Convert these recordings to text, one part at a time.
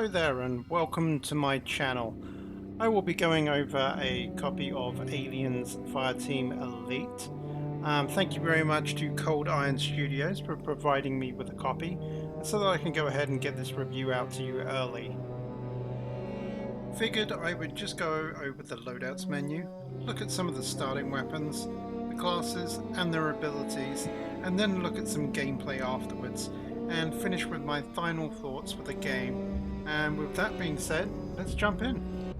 Hello there and welcome to my channel. I will be going over a copy of Aliens Fireteam Elite. Thank you very much to Cold Iron Studios for providing me with a copy so that I can go ahead and get this review out to you early. Figured I would just go over the loadouts menu, look at some of the starting weapons, the classes and their abilities, and then look at some gameplay afterwards, and finish with my final thoughts for the game. And with that being said, let's jump in.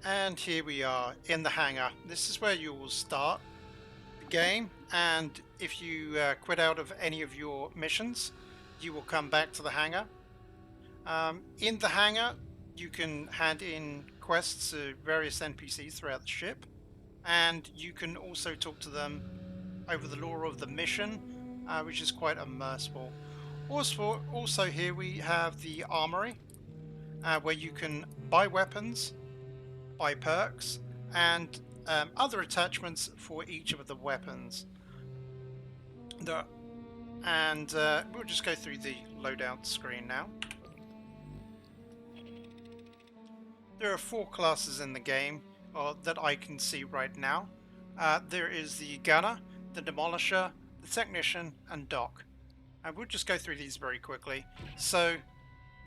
And here we are in the hangar. This is where you will start the game, and if you quit out of any of your missions, you will come back to the hangar. In the hangar, you can hand in quests to various NPCs throughout the ship, and you can also talk to them over the lore of the mission, which is quite immersive. Also here we have the armory, where you can buy weapons, buy perks, and other attachments for each of the weapons. We'll just go through the loadout screen now. There are 4 classes in the game that I can see right now. There is the Gunner, the Demolisher, the Technician, and Doc. And we'll just go through these very quickly. So,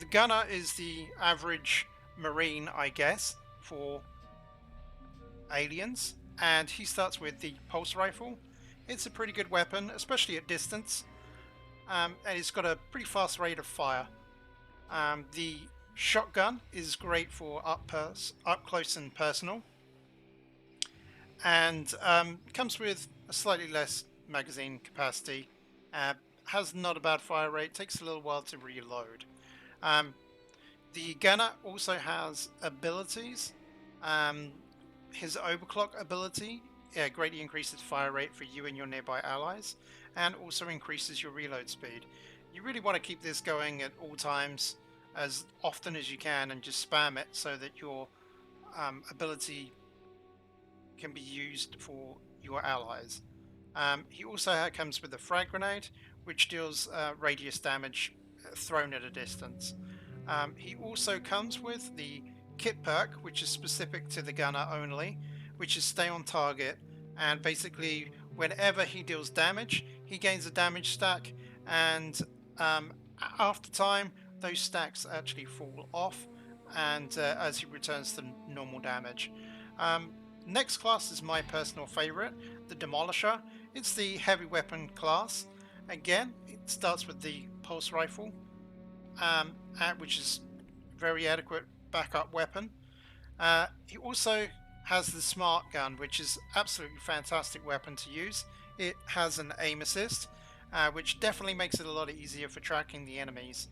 the Gunner is the average Marine, I guess, for Aliens. And he starts with the Pulse Rifle. It's a pretty good weapon, especially at distance. And it's got a pretty fast rate of fire. The Shotgun is great for up close and personal, and comes with a slightly less magazine capacity. Has not a bad fire rate, takes a little while to reload. The Gunner also has abilities. His Overclock ability greatly increases fire rate for you and your nearby allies, and also increases your reload speed. You really want to keep this going at all times, as often as you can, and just spam it so that your ability can be used for your allies. He also comes with a frag grenade, which deals radius damage thrown at a distance. He also comes with the kit perk, which is specific to the gunner only, which is stay on target, and basically whenever he deals damage, he gains a damage stack, and after time, those stacks actually fall off, and as he returns to normal damage. Next class is my personal favorite, the Demolisher. It's the heavy weapon class. Again, it starts with the pulse rifle, which is very adequate backup weapon. He also has the smart gun, which is absolutely fantastic weapon to use. It has an aim assist, which definitely makes it a lot easier for tracking the enemies.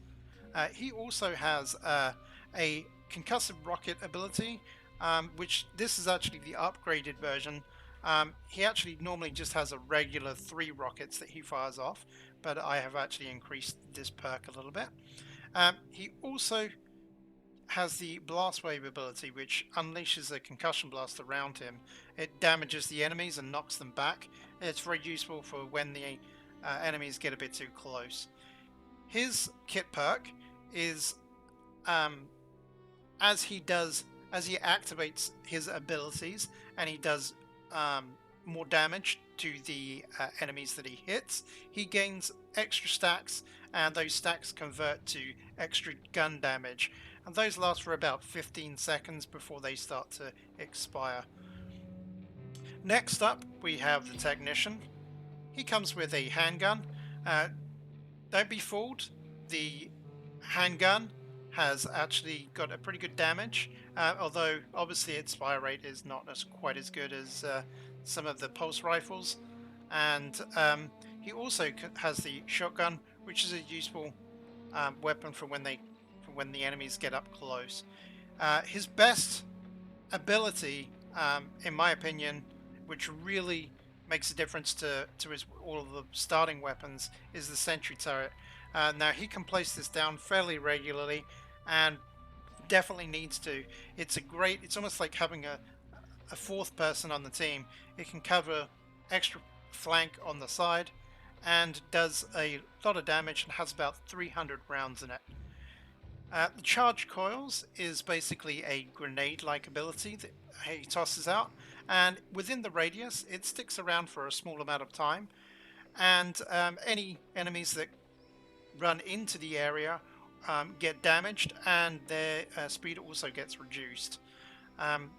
He also has a Concussive Rocket ability, which this is actually the upgraded version. He actually normally just has a regular 3 rockets that he fires off, but I have actually increased this perk a little bit. He also has the Blast Wave ability, which unleashes a concussion blast around him. It damages the enemies and knocks them back. It's very useful for when the enemies get a bit too close. His kit perk is as he activates his abilities and he does more damage to the enemies that he hits, he gains extra stacks, and those stacks convert to extra gun damage, and those last for about 15 seconds before they start to expire. Next up, we have the Technician. He comes with a handgun. Don't be fooled, the handgun has actually got a pretty good damage, although obviously its fire rate is not quite as good as some of the pulse rifles. And he also has the shotgun, which is a useful weapon for when the enemies get up close. His best ability, in my opinion, which really makes a difference to all of the starting weapons, is the sentry turret. Now he can place this down fairly regularly, and definitely needs to. It's almost like having a 4th person on the team. It can cover extra flank on the side, and does a lot of damage and has about 300 rounds in it. The charge coils is basically a grenade-like ability that he tosses out, and within the radius it sticks around for a small amount of time, and any enemies that run into the area get damaged, and their speed also gets reduced. Um,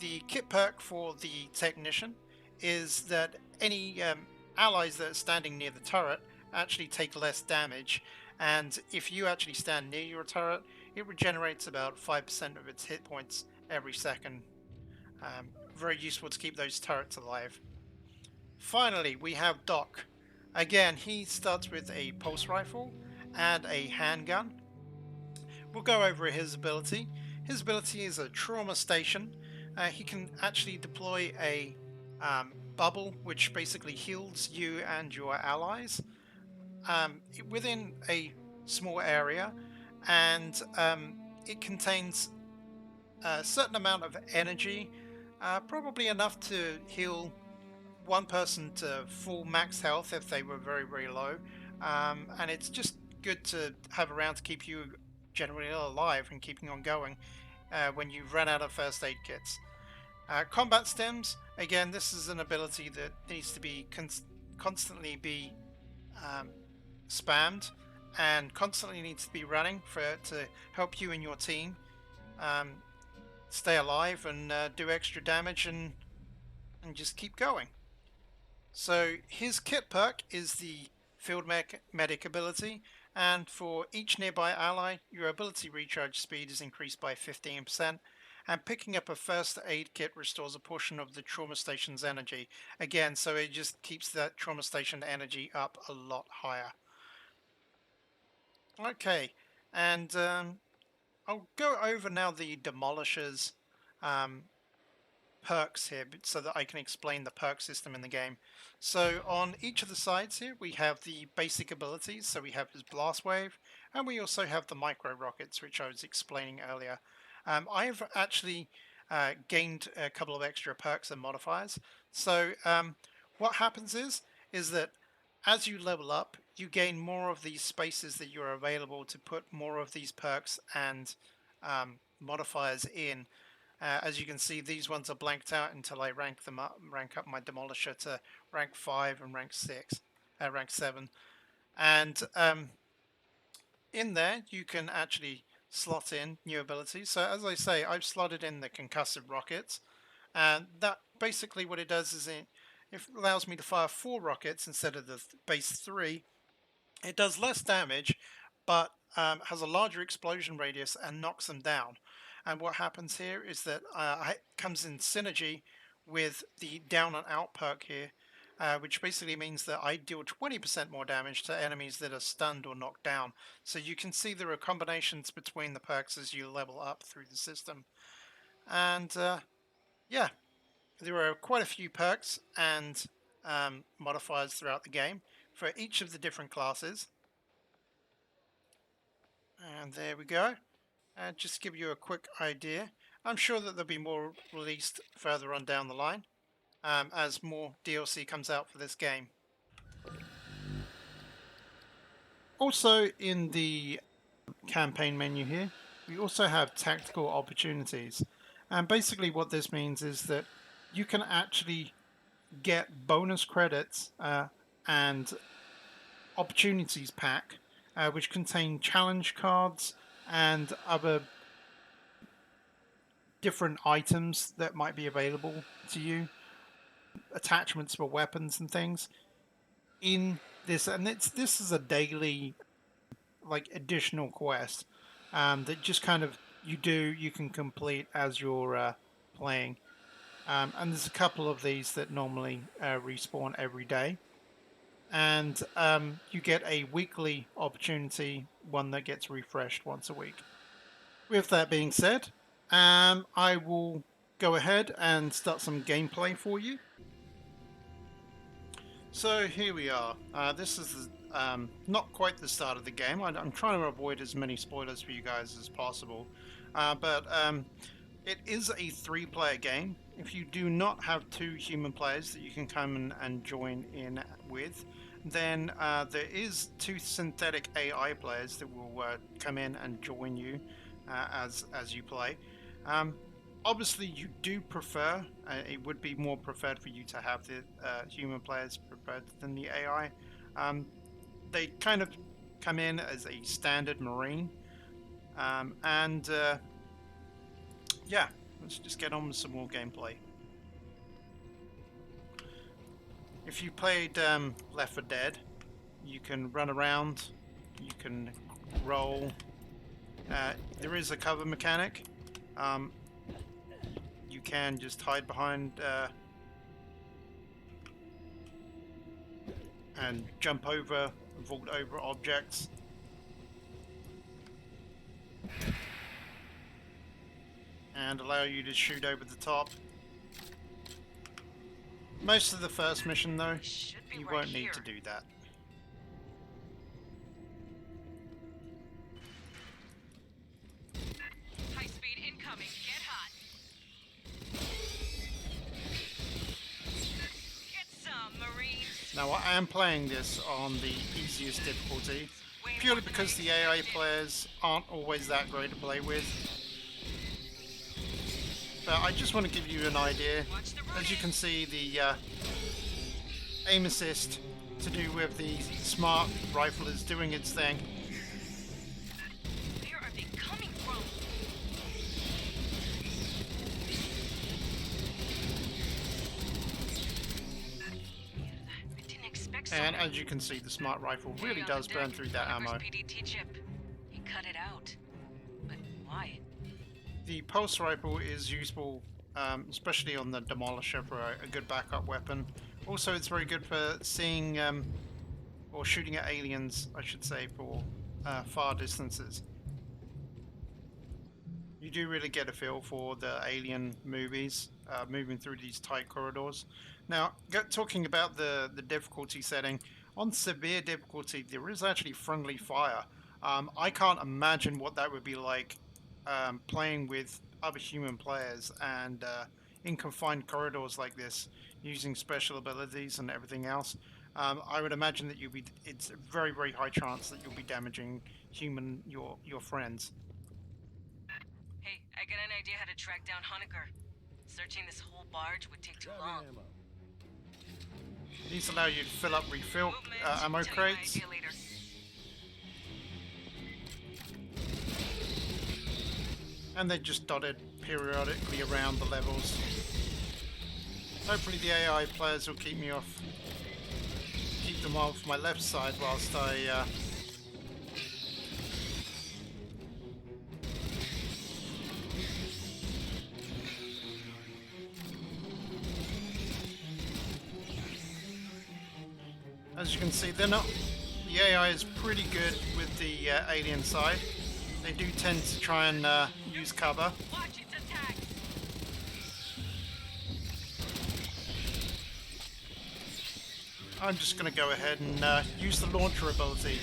the kit perk for the technician is that any allies that are standing near the turret actually take less damage, and if you actually stand near your turret, it regenerates about 5% of its hit points every second. Very useful to keep those turrets alive. Finally, we have Doc. Again, he starts with a pulse rifle and a handgun. We'll go over his ability. His ability is a trauma station. He can actually deploy a bubble, which basically heals you and your allies within a small area, and it contains a certain amount of energy, probably enough to heal one person to full max health if they were very, very low. And it's just good to have around to keep you generally alive and keeping on going when you run out of first aid kits. Combat stems, again, this is an ability that needs to be constantly be um, spammed and constantly needs to be running for to help you and your team um, stay alive and do extra damage and just keep going. So his kit perk is the field medic ability, and for each nearby ally, your ability recharge speed is increased by 15%, and picking up a first aid kit restores a portion of the trauma station's energy. Again, so it just keeps that trauma station energy up a lot higher. Okay, and I'll go over now the Demolisher's um, perks here so that I can explain the perk system in the game. So on each of the sides here we have the basic abilities, so we have his blast wave and we also have the micro rockets, which I was explaining earlier. I've actually gained a couple of extra perks and modifiers. So what happens is that as you level up you gain more of these spaces that you're available to put more of these perks and modifiers in. As you can see, these ones are blanked out until I rank them up, rank up my Demolisher to rank 5 and rank 6, rank 7. And in there, you can actually slot in new abilities. So as I say, I've slotted in the Concussive Rockets. And that basically what it does is it allows me to fire 4 rockets instead of the base 3. It does less damage, but has a larger explosion radius and knocks them down. And what happens here is that it comes in synergy with the down and out perk here, which basically means that I deal 20% more damage to enemies that are stunned or knocked down. So you can see there are combinations between the perks as you level up through the system. And yeah, there are quite a few perks and modifiers throughout the game for each of the different classes. And there we go. And just to give you a quick idea, I'm sure that there'll be more released further on down the line as more DLC comes out for this game. Also in the campaign menu here, we also have tactical opportunities. And basically what this means is that you can actually get bonus credits and opportunities pack, which contain challenge cards and other different items that might be available to you, attachments for weapons and things in this. And this is a daily, like, additional quest that just kind of you can complete as you're playing. And there's a couple of these that normally respawn every day. And you get a weekly opportunity, one that gets refreshed once a week. With that being said, I will go ahead and start some gameplay for you. So here we are. This is not quite the start of the game. I'm trying to avoid as many spoilers for you guys as possible. But it is a 3-player game. If you do not have 2 human players that you can come and join in with, then there is 2 synthetic AI players that will come in and join you as you play. Um, Obviously, you do prefer. It would be more preferred for you to have the human players preferred than the AI. They kind of come in as a standard Marine, and yeah, let's just get on with some more gameplay. If you played Left 4 Dead, you can run around, you can roll. There is a cover mechanic. You can just hide behind and jump over, vault over objects. And allow you to shoot over the top. Most of the first mission, though, you won't need to do that. High speed incoming. Get hot. Get some, Marines. Now, I am playing this on the easiest difficulty, purely because the AI players aren't always that great to play with. But I just want to give you an idea. As you can see, the aim assist to do with the smart rifle is doing its thing. Where are they coming from? I didn't expect so. And as you can see, the smart rifle really does burn through that ammo. PDT chip. He cut it out. But why? The pulse rifle is useful, especially on the Demolisher, for a good backup weapon. Also, it's very good for seeing or shooting at aliens, I should say, for far distances. You do really get a feel for the alien movies, moving through these tight corridors. Now, talking about the difficulty setting, on severe difficulty, there is actually friendly fire. I can't imagine what that would be like playing with other human players and in confined corridors like this, using special abilities and everything else. I would imagine that it's a very, very high chance that you'll be damaging your friends. Hey, I got an idea how to track down Honecker. Searching this whole barge would take too long. These allow you to fill up refill ammo crates. And they're just dotted periodically around the levels. Hopefully the AI players will keep them off my left side whilst I as you can see, the AI is pretty good with the alien side. They do tend to try and use cover. Watch its attacks. I'm just going to go ahead and use the launcher ability.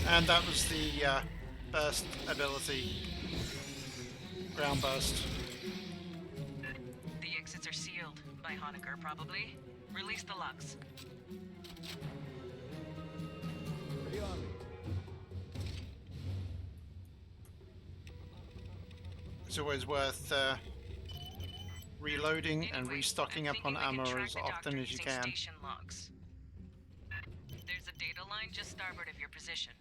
And that was the burst ability. Ground burst. The exits are sealed by Honecker, probably. Release the locks. It's always worth reloading and restocking up on ammo as often as you can. Station logs. There's a data line just starboard of your position.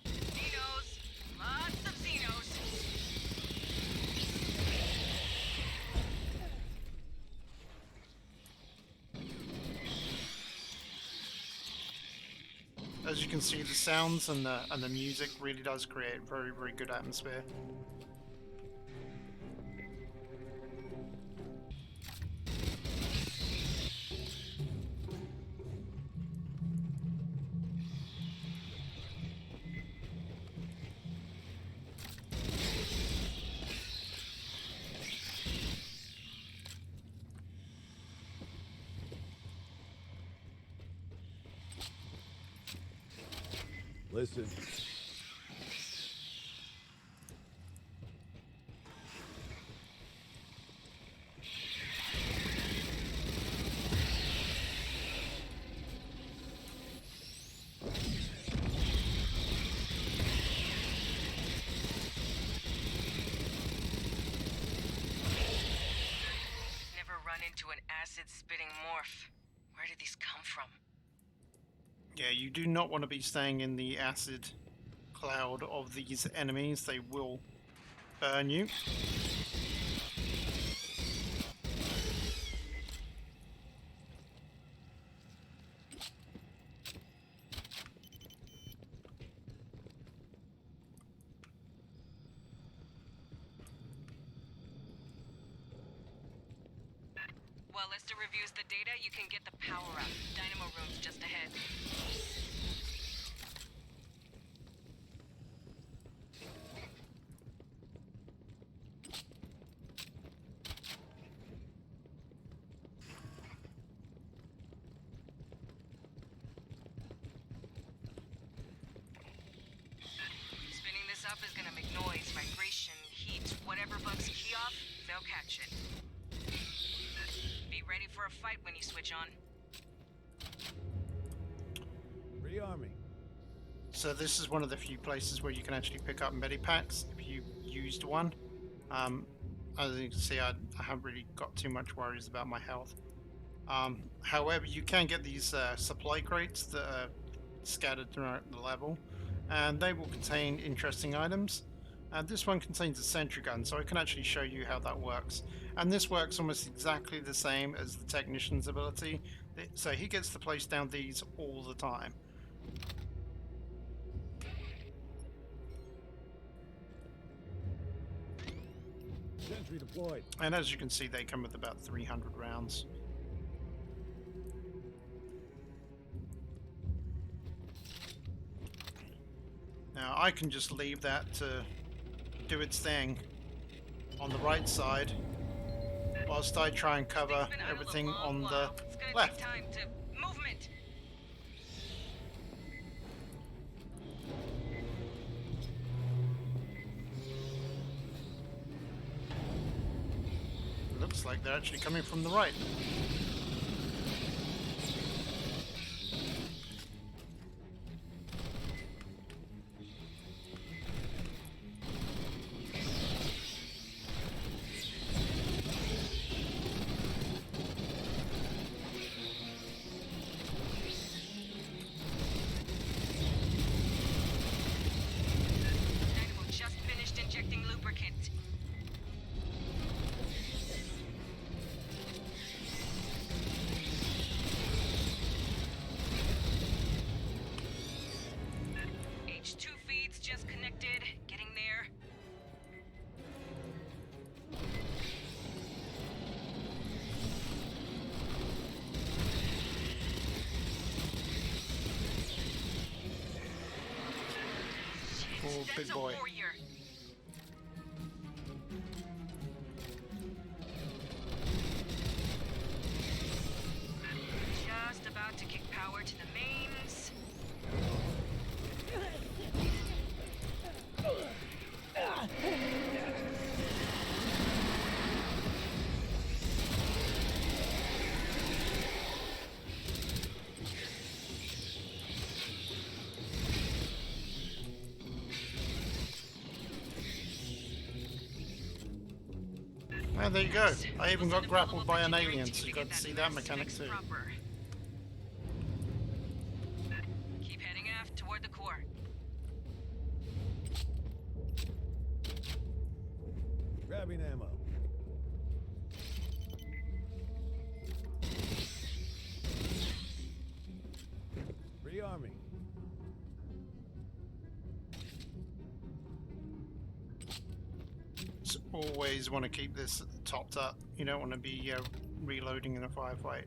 Xenos! Lots of Xenos! As you can see, the sounds and the music really does create a very, very good atmosphere. Listen. into an acid-spitting morph. Where did these come from? Yeah, you do not want to be staying in the acid cloud of these enemies. They will burn you. While Lester reviews the data, you can get the power-up. Dynamo room's just ahead. Spinning this up is gonna make noise, vibration, heat, whatever bugs key off, they'll catch it. Be ready for a fight when you switch on. Rearming. So this is one of the few places where you can actually pick up medipacks if you used one. As you can see, I haven't really got too much worries about my health. However, you can get these supply crates that are scattered throughout the level, and they will contain interesting items. This one contains a sentry gun, so I can actually show you how that works. And this works almost exactly the same as the technician's ability, so he gets to place down these all the time. Sentry deployed. And as you can see, they come with about 300 rounds. Now I can just leave that to do its thing on the right side, whilst I try and cover everything on the left. Time to movement. Looks like they're actually coming from the right. Dynamo just finished injecting lubricant. H2 feeds just connected. Getting there. Oh, big That's a boy. warrior. Just about to kick power to the mains. And there you go. I even got grappled by an alien, so you got to see that mechanic too. Keep heading aft toward the core. Grabbing ammo. Rearming. So always want to keep this topped up. You don't want to be reloading in a firefight.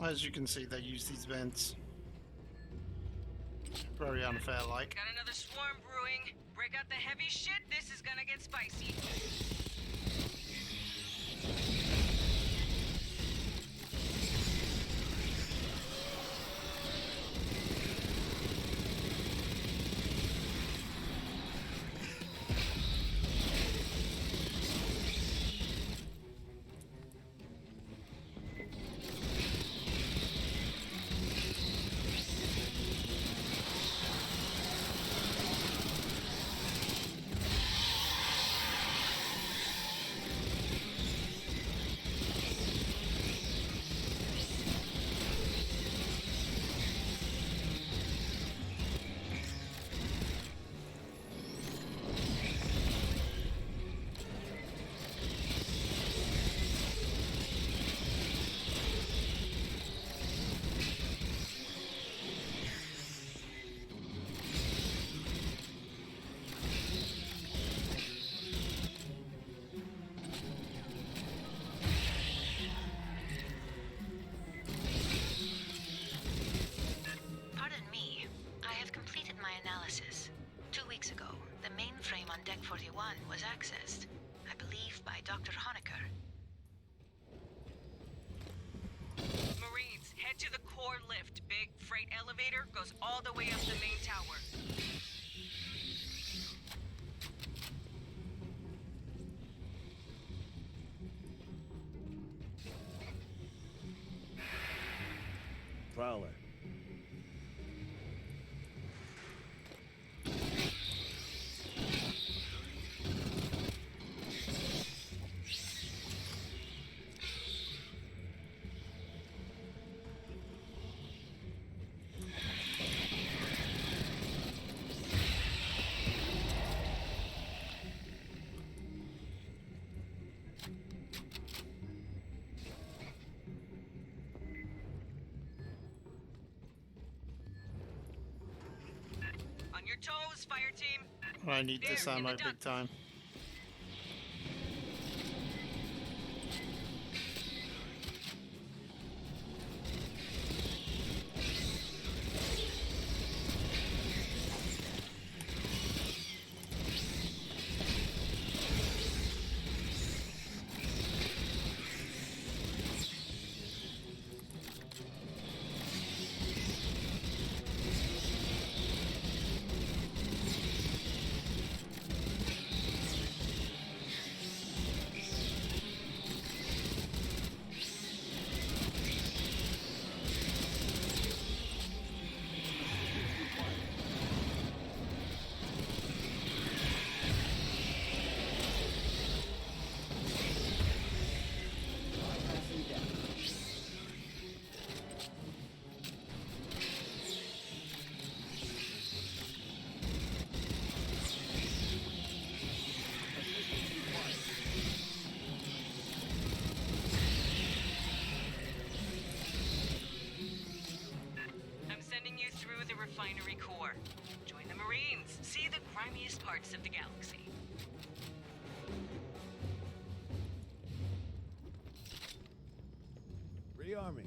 As you can see, they use these vents. Very unfair, like. Got another swarm brewing. Break out the heavy shit. This is gonna get spicy. Pardon me. I have completed my analysis. 2 weeks ago, the mainframe on Deck 41 was accessed, I believe by Dr. Honecker. Marines, head to the core lift. Big freight elevator goes all the way up the main tower. Prowler. On your toes, fire team. I need this There, in the ammo big ducts. time. I'm sending you through the refinery core. Join the Marines. See the grimiest parts of the galaxy. Rearming.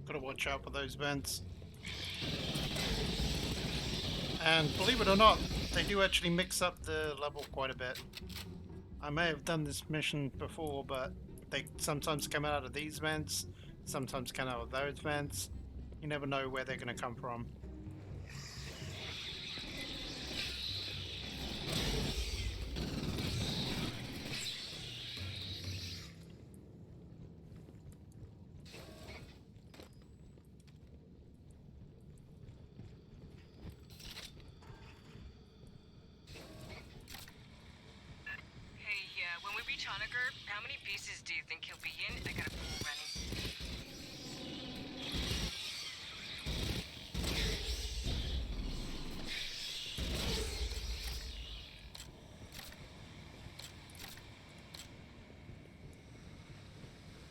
Gotta watch out for those vents. And believe it or not, they do actually mix up the level quite a bit. I may have done this mission before, but they sometimes come out of these vents, sometimes come out of those vents. You never know where they're going to come from. Hey, when we reach Honecker, how many pieces do you think he'll be in? I got a pool running.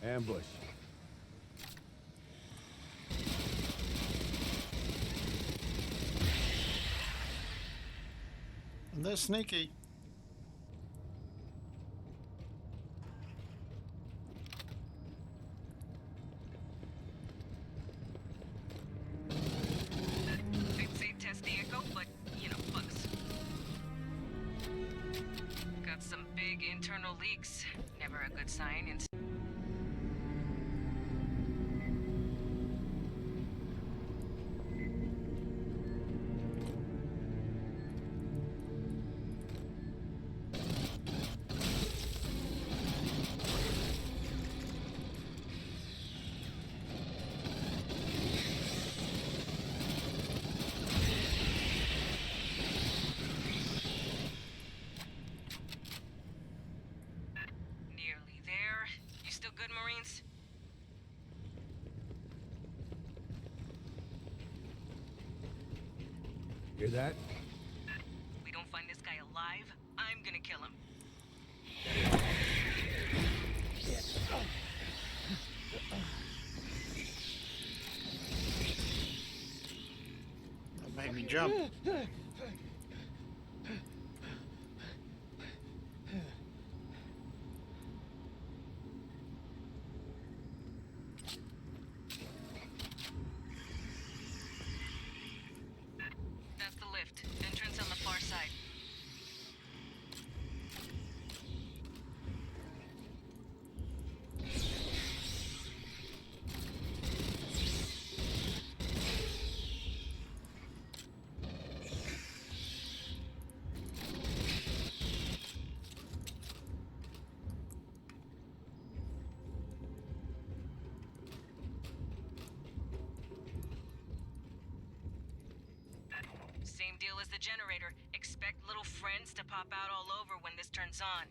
Ambush. And they're sneaky. They'd say test the echo, but, you know, bugs. Got some big internal leaks. Never a good sign. Nearly there. You still good, Marines? Hear that? We don't find this guy alive, I'm gonna kill him. That made me jump. That's the lift. Entrance on the far side. Same deal as the generator. Expect little friends to pop out all over when this turns on.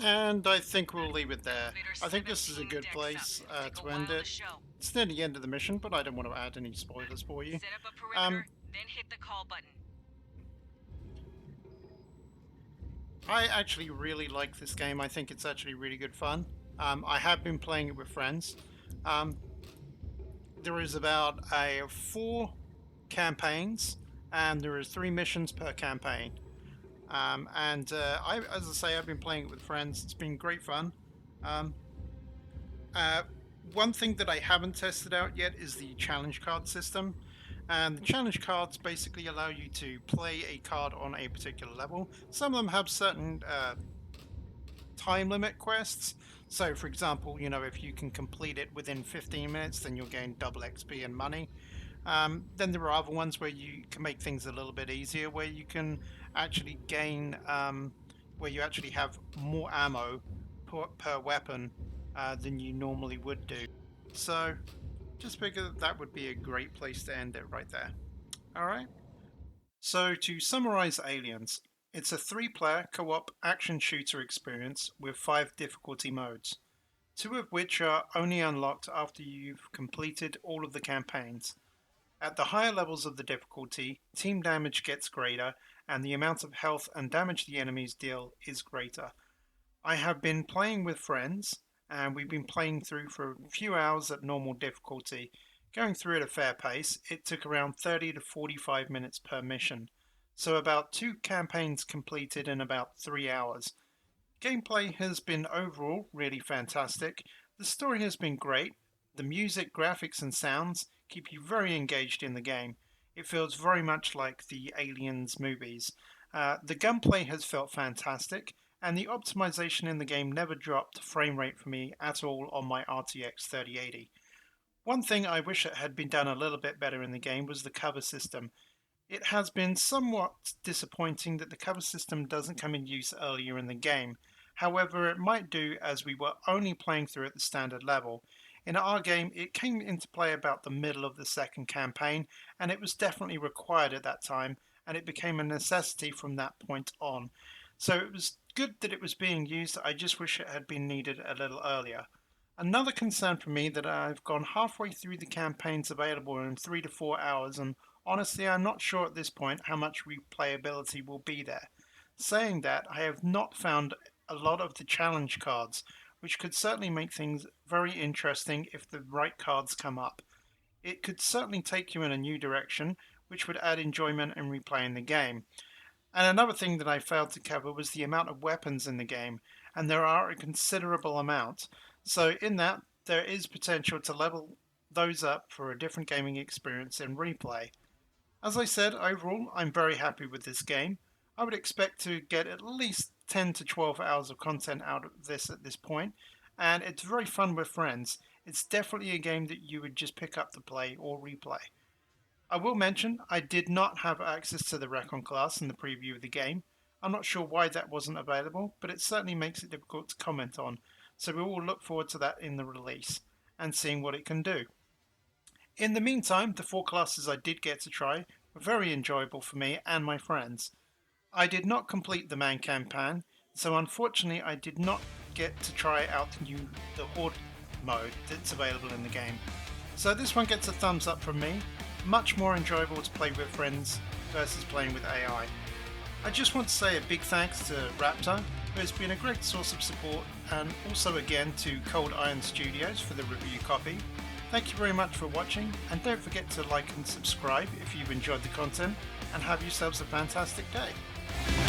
And I think we'll leave it there. Elevator I think this is a 17 good decks place up. Take a to while end to it. show. It's near the end of the mission, but I don't want to add any spoilers for you. Set up a perimeter, then hit the call button. I actually really like this game. I think it's actually really good fun. I have been playing it with friends. There is about 4 campaigns, and there is 3 missions per campaign. As I say, I've been playing it with friends. It's been great fun. One thing that I haven't tested out yet is the challenge card system. And the challenge cards basically allow you to play a card on a particular level. Some of them have certain time limit quests. So, for example, you know, if you can complete it within 15 minutes, then you'll gain double XP and money. Then there are other ones where you can make things a little bit easier, where you can actually gain, where you actually have more ammo per weapon than you normally would do. So, just figured that would be a great place to end it right there. Alright. So, to summarize Aliens, it's a 3-player co-op action shooter experience with 5 difficulty modes, 2 of which are only unlocked after you've completed all of the campaigns. At the higher levels of the difficulty, team damage gets greater and the amount of health and damage the enemies deal is greater. I have been playing with friends, and we've been playing through for a few hours at normal difficulty. Going through at a fair pace, it took around 30 to 45 minutes per mission, so about 2 campaigns completed in about 3 hours. Gameplay has been overall really fantastic, the story has been great, the music, graphics and sounds keep you very engaged in the game. It feels very much like the Aliens movies. The gunplay has felt fantastic, and the optimization in the game never dropped frame rate for me at all on my RTX 3080. One thing I wish it had been done a little bit better in the game was the cover system. It has been somewhat disappointing that the cover system doesn't come in use earlier in the game. However, it might do as we were only playing through at the standard level. In our game, it came into play about the middle of the second campaign, and it was definitely required at that time, and it became a necessity from that point on. So it was good that it was being used, I just wish it had been needed a little earlier. Another concern for me that I've gone halfway through the campaigns available in 3 to 4 hours, and honestly I'm not sure at this point how much replayability will be there. Saying that, I have not found a lot of the challenge cards, which could certainly make things very interesting if the right cards come up. It could certainly take you in a new direction, which would add enjoyment in replaying the game. And another thing that I failed to cover was the amount of weapons in the game, and there are a considerable amount. So in that, there is potential to level those up for a different gaming experience in replay. As I said, overall, I'm very happy with this game. I would expect to get at least 10 to 12 hours of content out of this at this point, and it's very fun with friends. It's definitely a game that you would just pick up to play or replay. I will mention I did not have access to the Recon class in the preview of the game. I'm not sure why that wasn't available, but it certainly makes it difficult to comment on, so we will look forward to that in the release and seeing what it can do. In the meantime, the 4 classes I did get to try were very enjoyable for me and my friends. I did not complete the main campaign, so unfortunately I did not get to try out the Horde mode that's available in the game. So this one gets a thumbs up from me. Much more enjoyable to play with friends versus playing with AI. I just want to say a big thanks to Raptor, who has been a great source of support, and also again to Cold Iron Studios for the review copy. Thank you very much for watching, and don't forget to like and subscribe if you've enjoyed the content, and have yourselves a fantastic day.